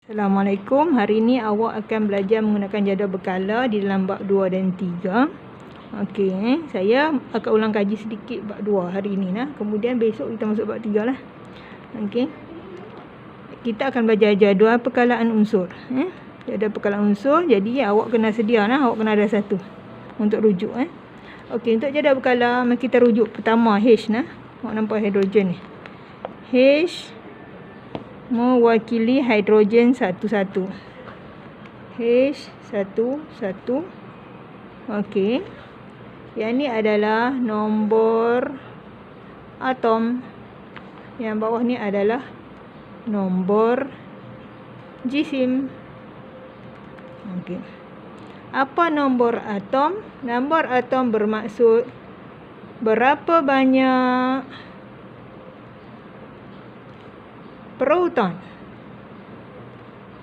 Assalamualaikum. Hari ini awak akan belajar menggunakan jadual berkala di dalam bab 2 dan 3. Okey, saya akan ulang kaji sedikit bab 2 hari ini nah. Kemudian besok kita masuk bab 3 lah. Okey. Kita akan belajar jadual perkalaan unsur. Jadual perkalaan unsur. Jadi awak kena sedia nah, awak kena ada satu untuk rujuk Okey, untuk jadual berkala mari kita rujuk pertama H nah. Awak nampak hidrogen ni. H mewakili hidrogen satu-satu. H11. Okey. Yang ni adalah nombor atom. Yang bawah ni adalah nombor jisim. Okey. Apa nombor atom? Nombor atom bermaksud berapa banyak proton.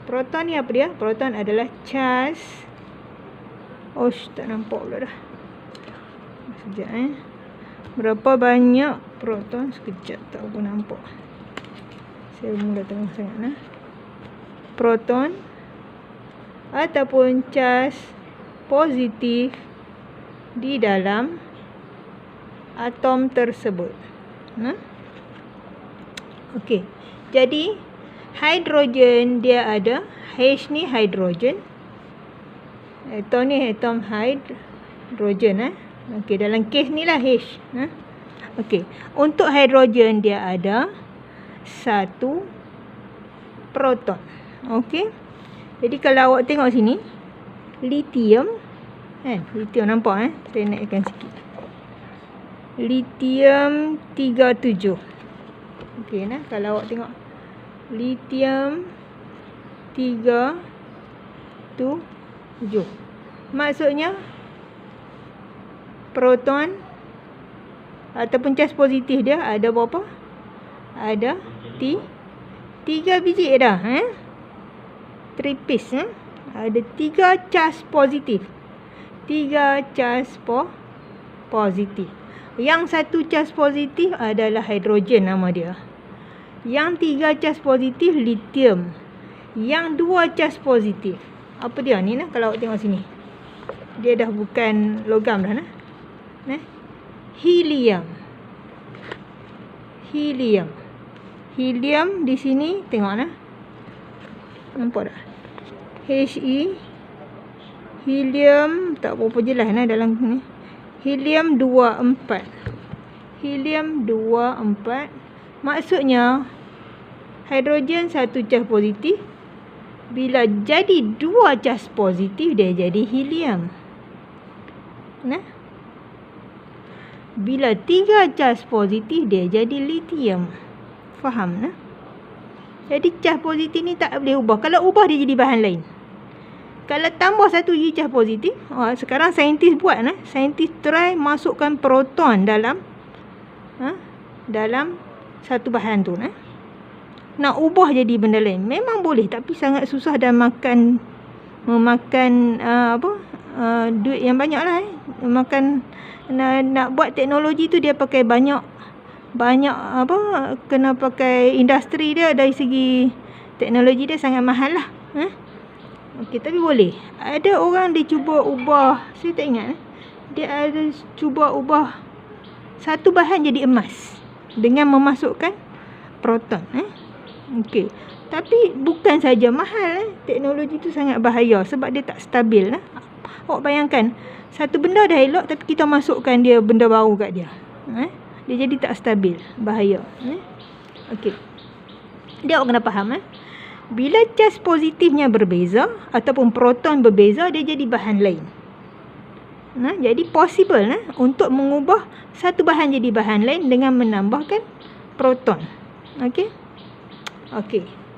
Proton ni apa dia? Proton adalah charge. Tak nampak pula dah. Sekejap Berapa banyak proton? Sekejap, tak apa nampak. Saya mula tengah sangat nah. Proton ataupun charge positif di dalam atom tersebut. Okey. Jadi hidrogen dia ada H ni hidrogen. Atom ni atom hidrogen Okey, dalam kes ni lah H Okey, untuk hidrogen dia ada satu proton. Okey. Jadi kalau awak tengok sini lithium lithium nampak saya naikkan sikit. Lithium 37. Okey nah, kalau awak tengok lithium 37. Maksudnya proton ataupun charge positif dia ada berapa? Ada 3 biji dah 3 piece ada 3 charge positif. 3 charge positif. Yang satu charge positif adalah hidrogen nama dia. Yang 3 charge positif lithium. Yang 2 charge positif apa dia ni nah, kalau awak tengok sini. Dia dah bukan logam dah nah. Helium. Helium di sini tengok nah. Nampak tak? He. Helium tak berapa jelas nah dalam ni. Helium 24. Maksudnya hidrogen satu charge positif. Bila jadi 2 charge positif dia jadi helium. Bila 3 charge positif dia jadi lithium. Faham Jadi charge positif ni tak boleh ubah. Kalau ubah dia jadi bahan lain. Kalau tambah satu lagi charge positif, sekarang saintis buat saintis try masukkan proton dalam dalam satu bahan tu nak ubah jadi benda lain. Memang boleh tapi sangat susah dan memakan duit yang banyak lah nak buat teknologi tu dia pakai banyak kena pakai industri dia, dari segi teknologi dia sangat mahal lah. Okey, tapi boleh. Ada orang dia cuba ubah, saya tak ingat dia ada cuba ubah satu bahan jadi emas dengan memasukkan proton Okey. Tapi bukan saja mahal teknologi tu sangat bahaya sebab dia tak stabil Awak bayangkan satu benda dah elok tapi kita masukkan dia benda baru kat dia. Dia jadi tak stabil, bahaya. Okey. Dia awak kena faham bila charge positifnya berbeza ataupun proton berbeza, dia jadi bahan lain. Jadi possible untuk mengubah satu bahan jadi bahan lain dengan menambahkan proton. Okey.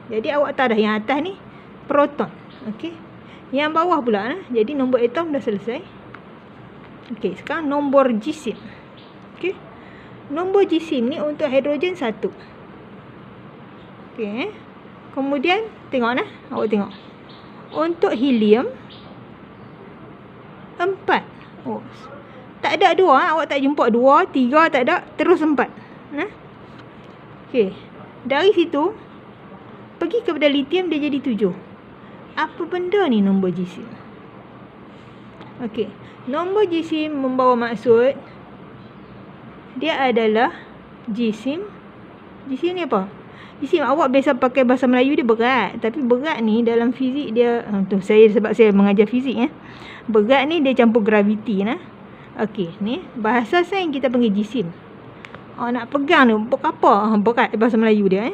Jadi awak tahu dah yang atas ni proton. Okey. Yang bawah pula jadi nombor atom dah selesai. Okey, sekarang nombor jisim. Okey. Nombor jisim ni untuk hidrogen 1. Okey. Kemudian tengok awak tengok. Untuk helium 4. Tak ada 2 awak tak jumpa 2, 3 tak ada, terus 4. Okey. Dari situ pergi kepada litium dia jadi 7. Apa benda ni nombor jisim? Okey, nombor jisim membawa maksud dia adalah jisim. Jisim ni apa? Jisim awak biasa pakai bahasa Melayu dia berat. Tapi berat ni dalam fizik dia sebab saya mengajar fizik berat ni dia campur graviti nah. Okey, ni bahasa sains kita panggil jisim. Nak pegang tu berapa? Berat bahasa Melayu dia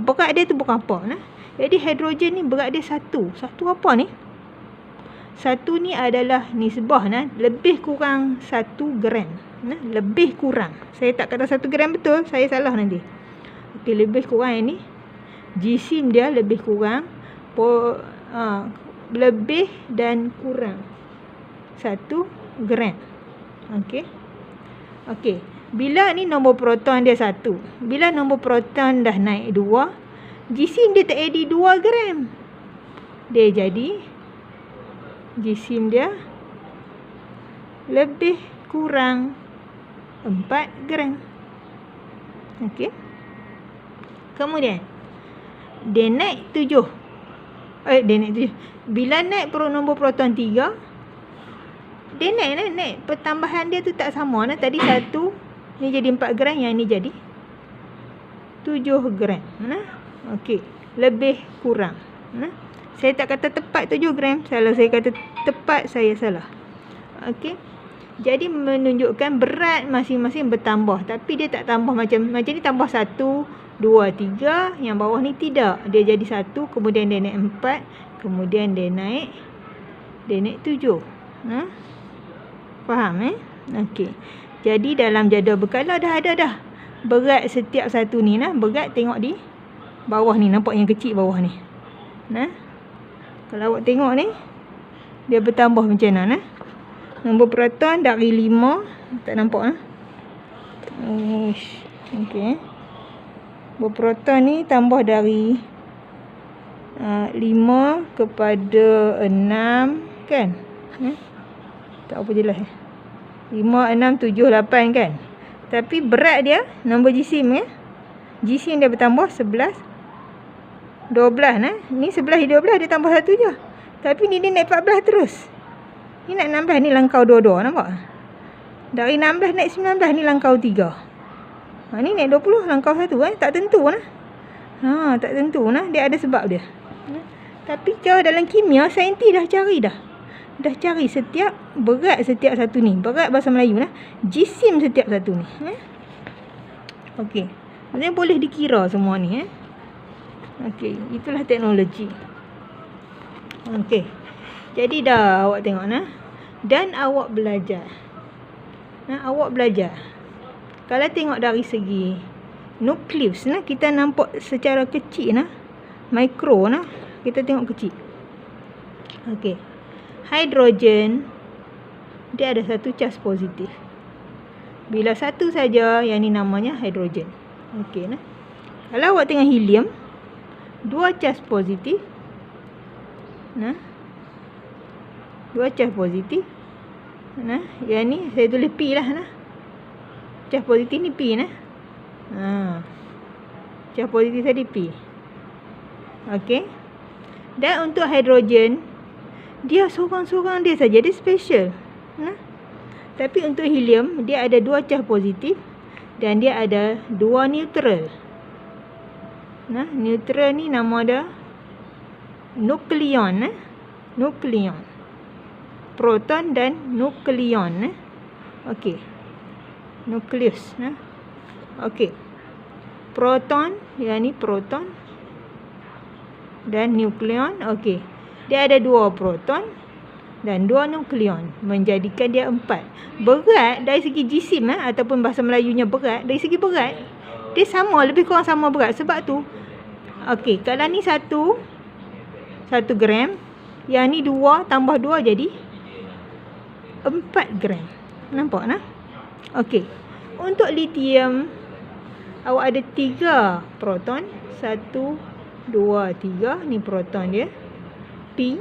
berat dia tu berapa nah. Jadi hidrogen ni berat dia 1. 1 apa ni? 1 ni adalah nisbah lebih kurang 1 gram. Lebih kurang. Saya tak kata 1 gram betul, saya salah nanti. Okey, lebih kurang ini jisim dia lebih kurang lebih dan kurang 1 gram. Okey. Okey. Bila ni nombor proton dia 1. Bila nombor proton dah naik 2, jisim dia tak jadi 2 gram. Dia jadi jisim dia lebih kurang 4 gram. Okey. Kemudian dia naik 7. Dia naik 7. Bila naik nombor proton 3, dia naik pertambahan dia tu tak sama tadi 1 ni jadi 4 gram, yang ni jadi 7 gram. Okey, lebih kurang. Saya tak kata tepat 7 gram, salah saya kata tepat, saya salah. Okey. Jadi menunjukkan berat masing-masing bertambah, tapi dia tak tambah macam ni tambah 1, 2, 3, yang bawah ni tidak. Dia jadi 1, kemudian dia naik 4, kemudian dia naik 7. Faham Okey. Jadi dalam jadual berkala dah ada berat setiap satu ni berat tengok di bawah ni, nampak yang kecil bawah ni. Kalau awak tengok ni dia bertambah macam mana nombor proton dari 5, tak nampak okey. Nombor proton ni tambah dari 5 kepada 6 kan? Tak apa jelas 5, 6, 7, 8 kan? Tapi berat dia nombor jisim jisim dia bertambah 11, 12 ni 11 12 dia tambah 1 je. Tapi ni dia naik 14 terus. Ni naik 16, ni langkau 22, nampak? Dari 16 naik 19, ni langkau 3. Ni naik 20, langkau 1 tak tentu tak tentu dia ada sebab dia. Tapi cara dalam kimia saintis dah cari setiap berat setiap satu ni. Berat bahasa Melayu jisim setiap satu ni. Okey. Maksudnya boleh dikira semua ni Okey, itulah teknologi. Okey. Jadi dah awak tengok dan awak belajar. Awak belajar. Kalau tengok dari segi nukleus kita nampak secara kecil mikro kita tengok kecil. Okey. Hidrogen dia ada satu cas positif. Bila satu saja, yang ni namanya hidrogen. Okey kalau awak tengok helium, 2 cas positif. 2 cas positif. Yang ni saya tulis P lah cas positif ni P cas positif tadi P. Okey. Dan untuk hidrogen dia seorang-seorang dia saja, dia special. Tapi untuk helium dia ada 2 cas positif dan dia ada 2 neutral. Neutral ni nama dia nukleon. Nukleon. Proton dan nukleon. Okey. Nukleus okey. Proton, yang ni proton dan nukleon. Okey. Dia ada 2 proton dan 2 nukleon, menjadikan dia 4. Berat dari segi jisim ataupun bahasa Melayunya berat, dari segi berat dia sama, lebih kurang sama berat. Sebab tu okey, kalau ni 1 gram, yang ni 2 tambah 2 jadi 4 gram. Nampak okey. Untuk litium awak ada 3 proton, 1, 2, 3. Ni proton dia P.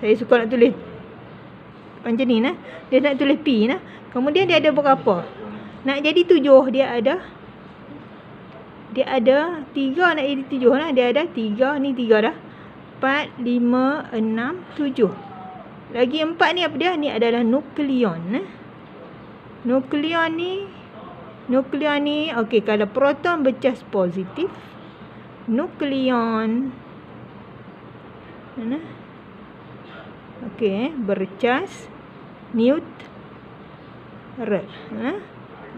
Saya suka nak tulis macam ni dia nak tulis P Kemudian dia ada berapa? Nak jadi 7, dia ada Dia ada 3 nak jadi 7 lah. Dia ada 3, ni 3 dah. 4, 5, 6, 7. Lagi 4 ni apa dia? Ni adalah nukleon. Nukleon ni okey, kalau proton bercas positif, nukleon mana? Okey, bercas neutral.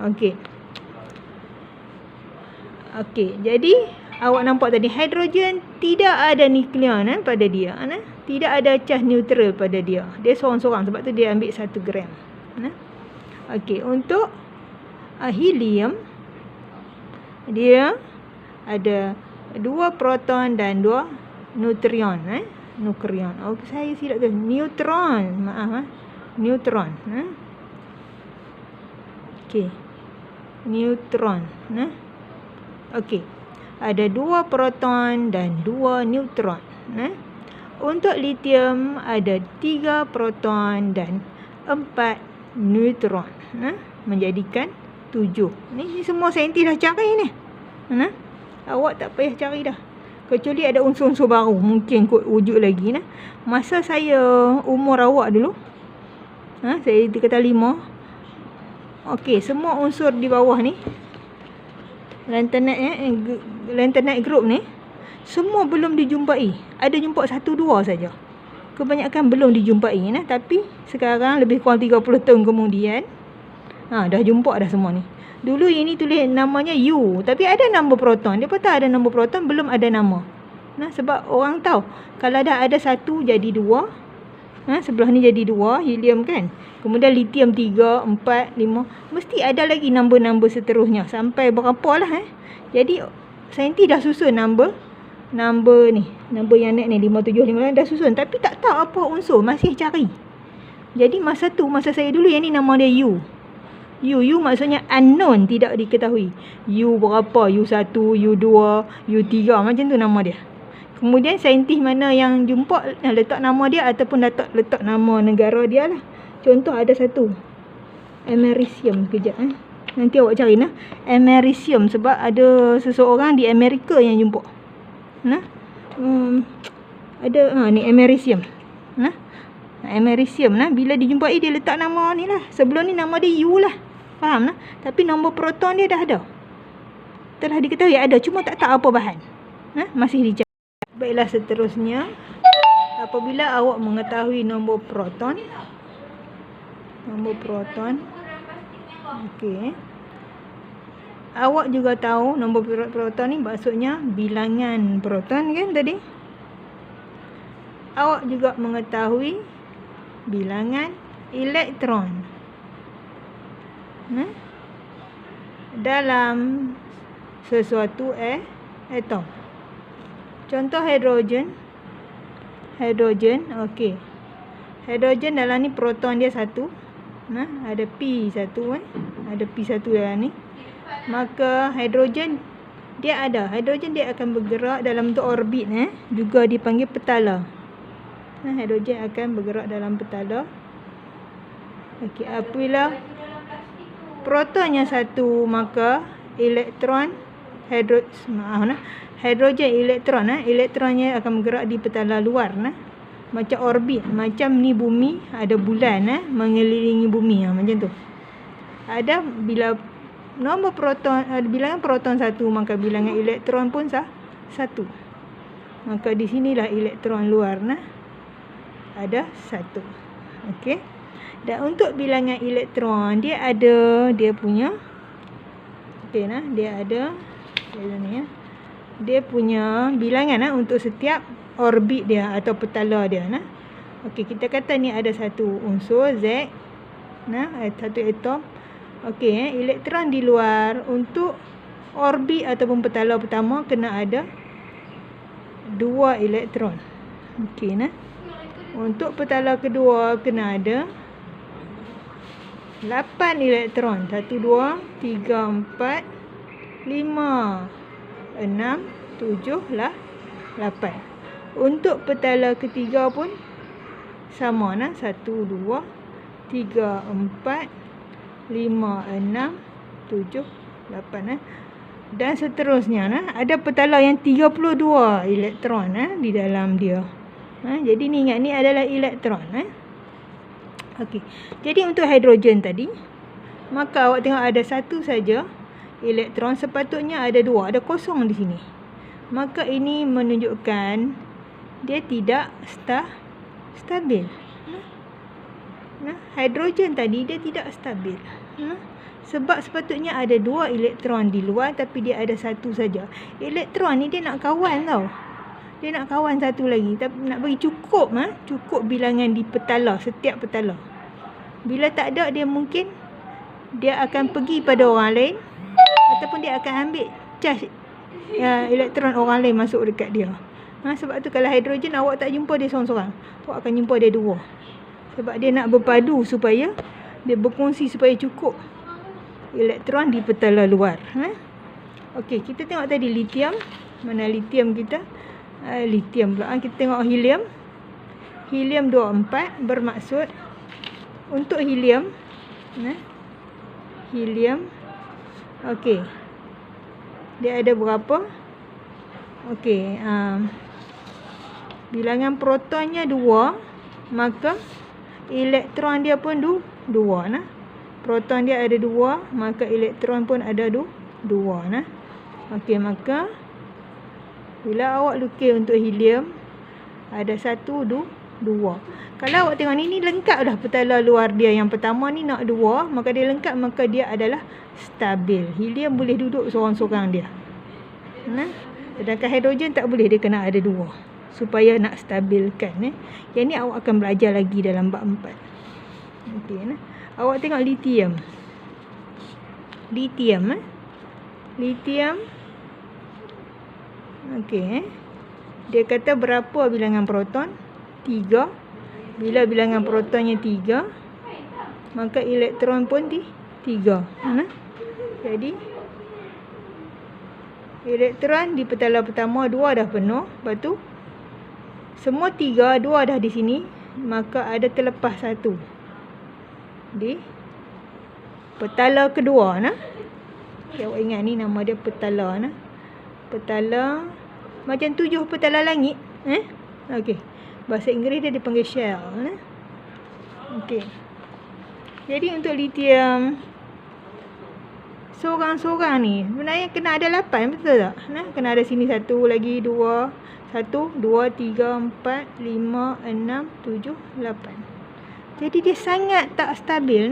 Okey. Okey, jadi awak nampak tadi hidrogen tidak ada nukleon pada dia. Tidak ada cas neutral pada dia. Dia seorang-seorang, sebab tu dia ambil 1 gram. Okey, untuk helium dia ada 2 proton dan 2 neutron. Nukleon. Oh, saya silap tu. Neutron. Maaf. Neutron. Okey. Neutron. Okey. Ada 2 proton dan 2 neutron. Untuk lithium ada 3 proton dan 4 neutron. Menjadikan 7. Ni semua saintis dah cari ni. Awak tak payah cari dah. Kecuali ada unsur-unsur baru. Mungkin kot wujud lagi. Masa saya umur awak dulu. Saya kata 5. Okey, semua unsur di bawah ni. Lanthanide group ni. Semua belum dijumpai. Ada jumpa 1-2 saja. Kebanyakan belum dijumpai. Tapi sekarang lebih kurang 30 tahun kemudian. Dah jumpa dah semua ni. Dulu ini tulis namanya U. Tapi ada nombor proton. Dia kata ada nombor proton, belum ada nama. Sebab orang tahu. Kalau dah ada 1 jadi 2. Sebelah ni jadi 2. Helium kan. Kemudian lithium 3, 4, 5. Mesti ada lagi nombor-nombor seterusnya. Sampai berapa lah. Jadi saintis dah susun nombor ni. Nombor yang naik ni 5, 7, 5 dah susun. Tapi tak tahu apa unsur. Masih cari. Jadi masa saya dulu yang ni nama dia U. U maksudnya unknown, tidak diketahui. U berapa? U1, U2, U3, macam tu nama dia. Kemudian saintis mana yang jumpa letak nama dia ataupun letak nama negara dia lah. Contoh ada satu. Americium. Kejap nanti awak cari Americium, sebab ada seseorang di Amerika yang jumpa. Ada ni Americium. Americium bila dijumpai dia letak nama ni lah. Sebelum ni nama dia U lah. Faham Tapi nombor proton dia dah ada. Telah diketahui ada, cuma tak tahu apa bahan. Masih dicari. Baiklah, seterusnya apabila awak mengetahui nombor proton. Okey. Awak juga tahu nombor proton ni maksudnya bilangan proton kan tadi. Awak juga mengetahui bilangan elektron. Dalam sesuatu atom. Contoh hidrogen. Okey. Hidrogen dalam ni proton dia 1. Ada P1 Ada P1 dalam ni. Maka hidrogen dia akan bergerak dalam bentuk orbit juga dipanggil petala. Hidrogen akan bergerak dalam petala. Okey, apabila protonnya 1, maka elektron hidrogen elektronnya akan bergerak di petala luar macam orbit, macam ni bumi ada bulan mengelilingi bumi macam tu. Ada bila nombor proton bilangan proton 1, maka bilangan elektron pun 1. Maka di sinilah elektron luar ada 1. Okey. Dan untuk bilangan elektron dia ada dia punya dia punya bilangan untuk setiap orbit dia atau petala dia Okey, kita kata ni ada satu unsur Z satu atom. Okey, elektron di luar untuk orbit ataupun petala pertama kena ada 2 elektron. Okey untuk petala kedua kena ada 8 elektron. 1, 2, 3, 4, 5, 6, 7 lah 8. Untuk petala ketiga pun sama 1, 2, 3, 4, 5, 6, 7, 8 Dan seterusnya, ada petala yang 32 elektron di dalam dia. Jadi ni ingat, ni adalah elektron. Okey. Jadi untuk hidrogen tadi, maka awak tengok ada satu saja elektron, sepatutnya ada dua, ada kosong di sini. Maka ini menunjukkan dia tidak stabil. Hidrogen tadi dia tidak stabil. Sebab sepatutnya ada dua elektron di luar, tapi dia ada satu saja. Elektron ni dia nak kawan tau. Dia nak kawan satu lagi, tapi nak bagi cukup cukup bilangan di petala, setiap petala. Bila tak ada, dia mungkin dia akan pergi pada orang lain, ataupun dia akan ambil charge elektron orang lain masuk dekat dia. Sebab tu kalau hidrogen awak tak jumpa dia seorang-seorang, awak akan jumpa dia dua. Sebab dia nak berpadu supaya dia berkongsi supaya cukup elektron di petala luar. Okey, kita tengok tadi lithium. Mana lithium kita? Lithium pula. Kita tengok helium. Helium 24 bermaksud untuk helium. Helium. Okey. Dia ada berapa? Okey, bilangan protonnya 2, maka elektron dia pun 2. Proton dia ada 2, maka elektron pun ada 2. Okey, maka bila awak lukis untuk helium, ada 1, 2. Kalau awak tengok ni lengkap dah petala luar dia. Yang pertama ni nak 2, maka dia lengkap, maka dia adalah stabil. Helium boleh duduk seorang-seorang dia. Sedangkan hidrogen tak boleh, dia kena ada 2 supaya nak stabilkan. Yang ni awak akan belajar lagi dalam bab 4. Okey, awak tengok lithium. Lithium. Okey, dia kata berapa bilangan proton? 3. Bila bilangan protonnya 3, maka elektron pun 3. Jadi elektron di petala pertama 2 dah penuh. Lepas tu semua 3, 2 dah di sini, maka ada terlepas 1 di petala kedua. Awak ingat ni nama dia petala. Petala macam 7 petala langit. Okey, bahasa Inggeris dia dipanggil shell. Okey. Jadi untuk lithium seorang-seorang ni sebenarnya kena ada 8, betul tak? Kena ada sini 1 lagi, 2, 1, 2, 3, 4, 5, 6, 7, 8. Jadi dia sangat tak stabil.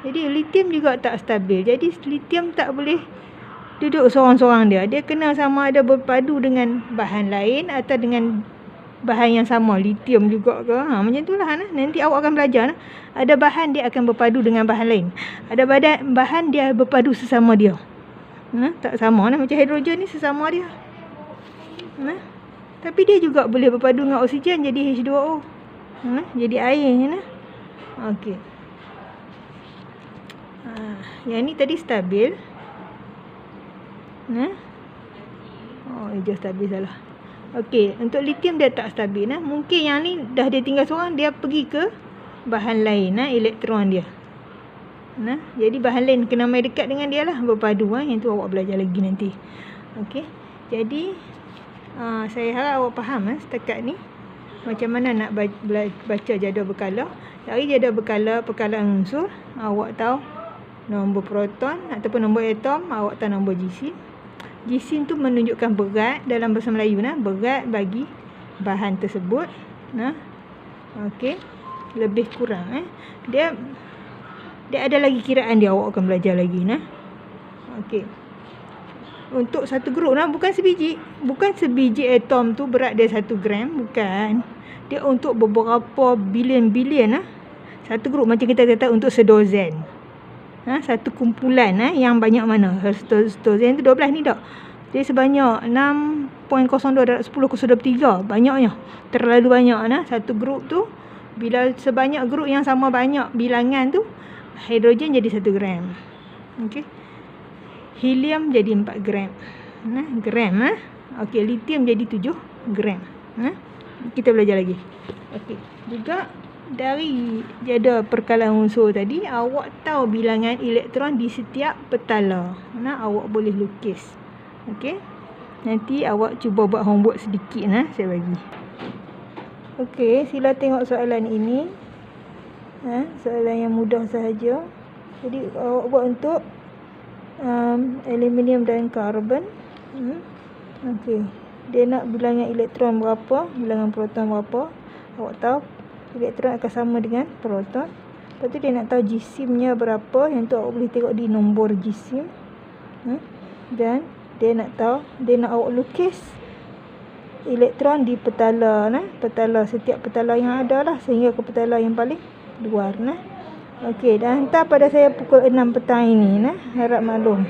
Jadi lithium juga tak stabil. Jadi lithium tak boleh duduk seorang-seorang dia. Dia kena sama ada berpadu dengan bahan lain atau dengan bahan yang sama. Lithium juga ke? Macam itulah. Nanti awak akan belajar. Ada bahan dia akan berpadu dengan bahan lain. Ada bahan dia berpadu sesama dia. Tak sama. Macam hidrogen ni sesama dia. Tapi dia juga boleh berpadu dengan oksigen jadi H2O. Jadi air. Okey. Yang ni tadi stabil. Dia stabil salah. Okey, untuk lithium dia tak stabil. Mungkin yang ni dah dia tinggal seorang, dia pergi ke bahan lain, elektron dia. Jadi bahan lain kena mai dekat dengan dia lah, berpadu. Yang tu awak belajar lagi nanti. Okey. Jadi saya harap awak faham setakat ni macam mana nak baca jadual berkala. Dari jadual berkala perkalaan unsur, awak tahu nombor proton ataupun nombor atom, awak tahu nombor jisim. Jisim tu menunjukkan berat dalam bahasa Melayu, berat bagi bahan tersebut. Okey, lebih kurang dia ada lagi kiraan dia, awak akan belajar lagi. Okey, untuk satu grup bukan sebiji atom tu berat dia 1 gram, bukan. Dia untuk beberapa bilion-bilion. Satu grup macam kita kata untuk sedozen. Satu kumpulan yang banyak mana. Sedozen tu 12 ni tak. Dia sebanyak 6.02 darab 10^3. Banyaknya. Terlalu banyak. Satu grup tu, bila sebanyak grup yang sama banyak bilangan tu, hidrogen jadi 1 gram. Okey. Helium jadi 4 gram. Gram. Okey, lithium jadi 7 gram. Kita belajar lagi. Okey. Juga dari jadual perkalahan unsur tadi, awak tahu bilangan elektron di setiap petala. Awak boleh lukis. Okey. Nanti awak cuba buat homework sedikit saya bagi. Okey, sila tengok soalan ini. Soalan yang mudah sahaja. Jadi awak buat untuk aluminium dan karbon. Okey. Dia nak bilangan elektron berapa, bilangan proton berapa. Awak tahu elektron akan sama dengan proton. Lepas tu dia nak tahu jisimnya berapa. Yang tu awak boleh tengok di nombor jisim. Dan dia nak tahu, dia nak awak lukis elektron di petala. Petala, setiap petala yang ada lah, sehingga ke petala yang paling luar. Okey, dah hantar pada saya pukul 6 petang ini. Harap maklum.